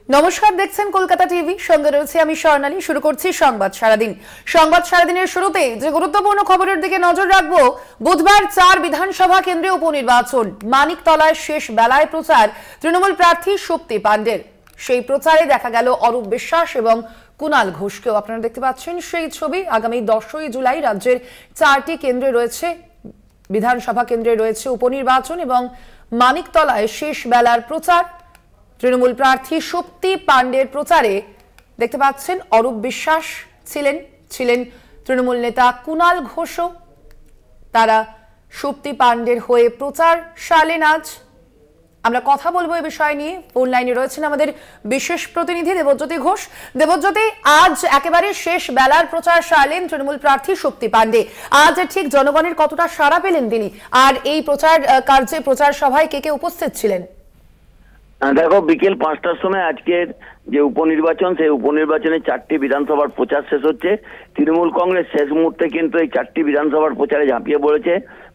নমস্কার, দেখছেন কলকাতা টিভি। সঙ্গে রয়েছে আমি স্বর্ণালী। শুরু করছি সংবাদ সারাদিন। সংবাদ সারাদিনের শুরুতে যে গুরুত্বপূর্ণ খবরের দিকে নজর রাখবো, বুধবার 4 বিধানসভা কেন্দ্রে উপনির্বাচন। মানিকতলায় শেষ বেলায় প্রচার তৃণমূল প্রার্থী শক্তি পাণ্ডের। সেই প্রচারে দেখা গেল অরূপ বিশ্বাস এবং কুণাল ঘোষকেও। আপনারা দেখতে পাচ্ছেন সেই ছবি। আগামী 10ই জুলাই রাজ্যের 4টি কেন্দ্রে রয়েছে, বিধানসভা কেন্দ্রে রয়েছে উপনির্বাচন এবং মানিকতলায় শেষ বেলার প্রচার। তৃণমূল প্রার্থী শক্তি পাণ্ডের প্রচারে দেখতে পাচ্ছেন অরূপ বিশ্বাস ছিলেন তৃণমূল নেতা কুণাল ঘোষও। তারা শক্তি পাণ্ডের হয়ে প্রচার সারলেন আজ। আমরা কথা বলবো এই বিষয় নিয়ে। ফোন লাইনে রয়েছেন আমাদের বিশেষ প্রতিনিধি দেবজ্যোতি ঘোষ। দেবজ্যোতি, আজ একেবারে শেষ বেলার প্রচার সারলেন তৃণমূল প্রার্থী শক্তি পাণ্ডে। আজ ঠিক জনগণের কতটা সাড়া পেলেন তিনি, আর এই প্রচার কার্যে, প্রচার সভায় কে কে উপস্থিত ছিলেন? দেখো, বিকেল 5টার সময় আজকের যে উপনির্বাচন, সেই উপনির্বাচনে 4টি বিধানসভার প্রচার শেষ হচ্ছে। তৃণমূল কংগ্রেস শেষ মুহূর্তে কিন্তু এই 4টি বিধানসভার প্রচারে ঝাঁপিয়ে পড়েছে।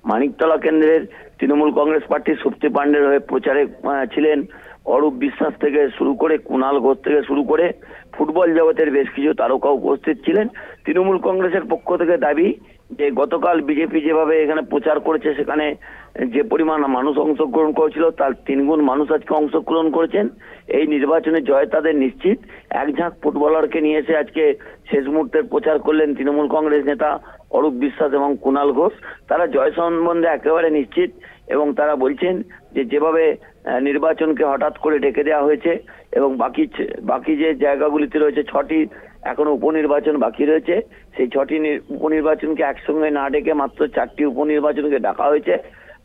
মানিকতলা কেন্দ্রের তৃণমূল কংগ্রেস প্রার্থী শক্তি পাণ্ডের হয়ে প্রচারে ছিলেন অরূপ বিশ্বাস থেকে শুরু করে কুণাল ঘোষ থেকে শুরু করে ফুটবল জগতের বেশ কিছু তারকা উপস্থিত ছিলেন। তৃণমূল কংগ্রেসের পক্ষ থেকে দাবি যে গতকাল বিজেপি যেভাবে এখানে প্রচার করেছে, সেখানে যে পরিমাণ মানুষ অংশগ্রহণ করেছিল তার 3 গুণ মানুষ আজকে অংশগ্রহণ করেছেন। এই নির্বাচনে জয় তাদের নিশ্চিত। এক ঝাঁক ফুটবলারকে নিয়ে এসে আজকে শেষ মুহূর্তের প্রচার করলেন তৃণমূল কংগ্রেস নেতা অরূপ বিশ্বাস এবং কুণাল ঘোষ। তারা জয় সম্বন্ধে একেবারে নিশ্চিত এবং তারা বলছেন যে যেভাবে নির্বাচনকে হঠাৎ করে ডেকে দেওয়া হয়েছে এবং বাকি যে জায়গাগুলিতে রয়েছে 6টি এখনো উপনির্বাচন বাকি রয়েছে, সেই 6টি উপনির্বাচনকে একসঙ্গে না ডেকে মাত্র 4টি উপনির্বাচনকে ডাকা হয়েছে।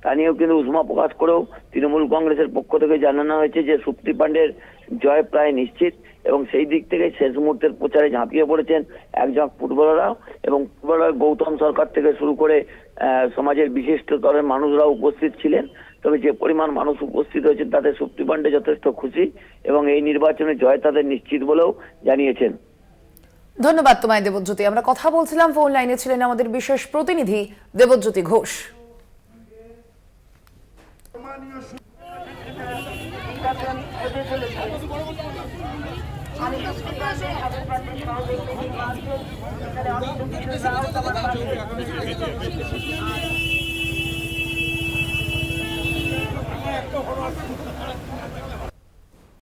তা নিয়েও কিন্তু উষ্মা প্রকাশ করেও তৃণমূল কংগ্রেসের পক্ষ থেকে জানানো হয়েছে যে শক্তি পাণ্ডের জয় প্রায় নিশ্চিত এবং সেই দিক থেকে শেষ মুহূর্তের প্রচারে ঝাঁপিয়ে পড়েছেন একজন ফুটবলাররাও এবং ফুটবলার গৌতম সরকার থেকে শুরু করে সমাজের বিশিষ্ট স্তরের মানুষরাও উপস্থিত ছিলেন। তবে যে পরিমাণ মানুষ উপস্থিত হয়েছেন তাতে শক্তি পাণ্ডে যথেষ্ট খুশি এবং এই নির্বাচনে জয় তাদের নিশ্চিত বলেও জানিয়েছেন। ধন্যবাদ তোমায় দেবজ্যোতি। আমরা কথা বলছিলাম, ফোন লাইনে ছিলেন আমাদের বিশেষ প্রতিনিধি দেবজ্যোতি ঘোষ।